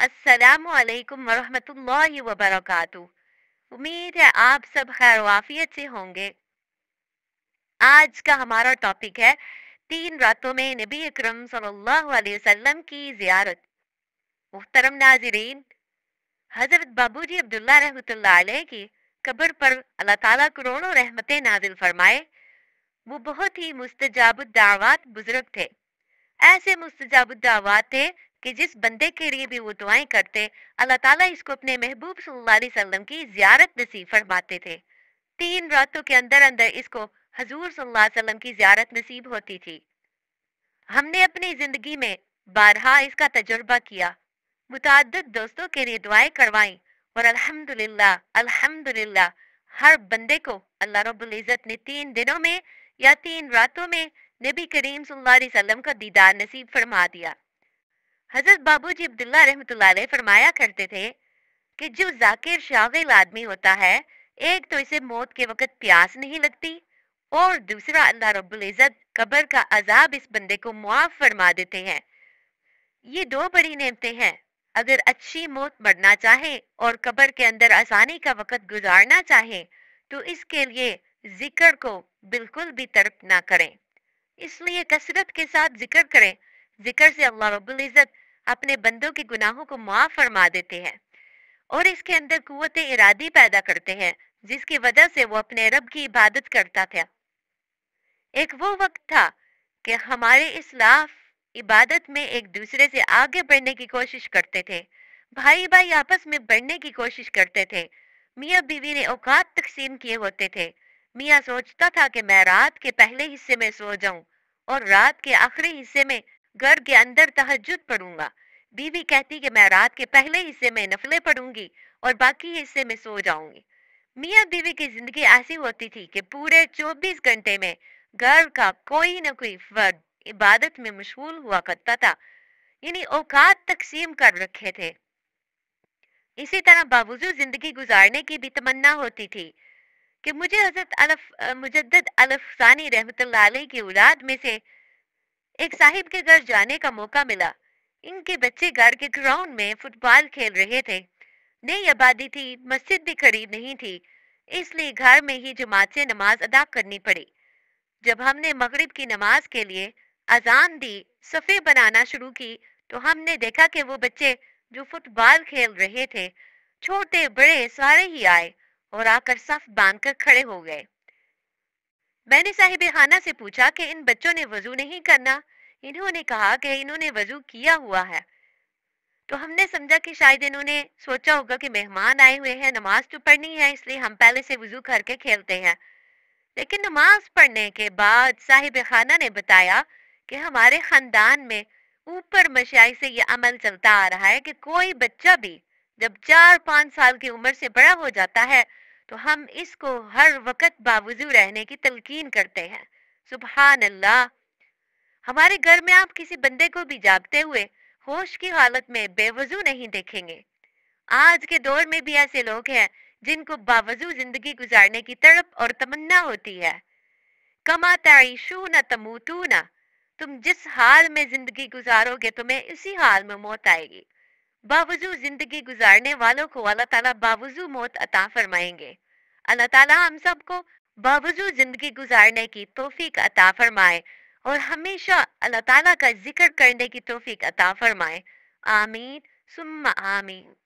अस्सलामु अलैकुम वरहमतुल्लाहि वबरकातुहू। उम्मीद है आप सब खैर वाफियत से होंगे। आज का हमारा टॉपिक है 3 रातों में नबी अकरम सल्लल्लाहु अलैहि वसल्लम की जियारत। मुहतरम नाज़रीन, हजरत बाबूजी अब्दुल्ला रहमतुल्लाह अलैह की कब्र पर अल्लाह ताला करोड़ों रहमतें नाजिल फरमाए। वो बहुत ही मुस्तजाबुद दावत बुजुर्ग थे। ऐसे मुस्तजाबुद दावत थे कि जिस बंदे के लिए भी वो दुआएं करते, अल्लाह ताला इसको अपने महबूब सल्लल्लाहु अलैहि वसल्लम की जियारत नसीब फरमाते थे। 3 रातों के अंदर अंदर इसको हजूर सल्लल्लाहु अलैहि वसल्लम की जियारत नसीब होती थी। हमने अपनी जिंदगी में बारहा इसका तजुर्बा किया, मुतअद्दिद दोस्तों के लिए दुआएं करवाई और अल्हम्दुलिल्लाह अल्हम्दुलिल्लाह हर बंदे को अल्लाह रब्बुल इज्जत ने 3 दिनों में या 3 रातों में नबी करीम सल्लल्लाहु अलैहि वसल्लम का दीदार नसीब फरमा दिया। हजरत बाबूजी अब्दुल्ला रहमतुल्लाह अलैह फरमाया करते थे कि जो जाकिर शागिल आदमी होता है, एक तो इसे मौत के वक्त प्यास नहीं लगती और दूसरा अल्लाह रब्बुल इज्जत कब्र का अजाब इस बंदे को मुआफ फरमा देते हैं। ये 2 बड़ी नेमतें हैं। अगर अच्छी मौत मरना चाहे और कब्र के अंदर आसानी का वक्त गुजारना चाहे तो इसके लिए जिक्र को बिल्कुल भी तर्क ना करें, इसलिए कसरत के साथ जिक्र करें। जिक्र से अल्लाह रब्बुल इज्जत अपने बंदों के गुनाहों को माफ फरमा देते हैं और इसके अंदर कुव्वत इरादी पैदा करते हैं, जिसकी वजह से वो अपने रब की इबादत करता था। एक वो वक्त था कि हमारे इस्लाफ इबादत में एक दूसरे से आगे बढ़ने की कोशिश करते थे, भाई भाई आपस में बढ़ने की कोशिश करते थे। मियाँ बीवी ने औकात तकसीम किए होते थे। मियाँ सोचता था कि मैं रात के पहले हिस्से में सो जाऊं और रात के आखिरी हिस्से में घर के अंदर तहज्जुद पढ़ूंगा। बीवी कहती कि मैं रात के पहले हिस्से में नफले पढ़ूंगी और बाकी हिस्से में सो जाऊंगी। मियाँ बीवी की जिंदगी ऐसी होती थी कि पूरे 24 घंटे में घर का कोई न कोई फर्द इबादत में मशगूल हुआ करता था, यानी औकात तकसीम कर रखे थे। इसी तरह बावजूद जिंदगी गुजारने की भी तमन्ना होती थी कि मुझे हजरत मुजद्दद अलफ़सानी रहमतुल्लाह अलैह की औलाद में से एक साहिब के घर जाने का मौका मिला। इनके बच्चे घर के ग्राउंड में फुटबॉल खेल रहे थे। नई आबादी थी, मस्जिद भी करीब नहीं थी, इसलिए घर में ही जमात से नमाज अदा करनी पड़ी। जब हमने मगरिब की नमाज के लिए अजान दी, सफ़े बनाना शुरू की, तो हमने देखा कि वो बच्चे जो फुटबॉल खेल रहे थे, छोटे बड़े सारे ही आए और आकर सफ बांधकर खड़े हो गए। मैंने साहिब खाना से पूछा कि इन बच्चों ने वजू नहीं करना। इन्होंने कहा कि इन्होंने वजू किया हुआ है। तो हमने समझा कि शायद इन्होंने सोचा होगा कि मेहमान आए हुए हैं, नमाज तो पढ़नी है, इसलिए हम पहले से वजू करके खेलते हैं। लेकिन नमाज पढ़ने के बाद साहिब खाना ने बताया कि हमारे खानदान में ऊपर मशाइख से ये अमल चलता आ रहा है कि कोई बच्चा भी जब 4-5 साल की उम्र से बड़ा हो जाता है तो हम इसको हर वक्त बावजू रहने की तलकीन करते हैं। सुभान अल्लाह। हमारे घर में आप किसी बंदे को भी जागते हुए होश की हालत में बेवजू नहीं देखेंगे। आज के दौर में भी ऐसे लोग हैं जिनको बावजू जिंदगी गुजारने की तड़प और तमन्ना होती है। कमा तईशून तमूतूना, तुम जिस हाल में जिंदगी गुजारोगे तुम्हें इसी हाल में मौत आएगी। बावजू जिंदगी गुजारने वालों को अल्लाह ताला बावजू मौत अता फरमाएंगे। अल्लाह ताला हम सबको बावजू जिंदगी गुजारने की तौफीक अता फरमाए और हमेशा अल्लाह ताला का जिक्र करने की तौफीक अता फरमाए। आमीन सुम्मा आमीन।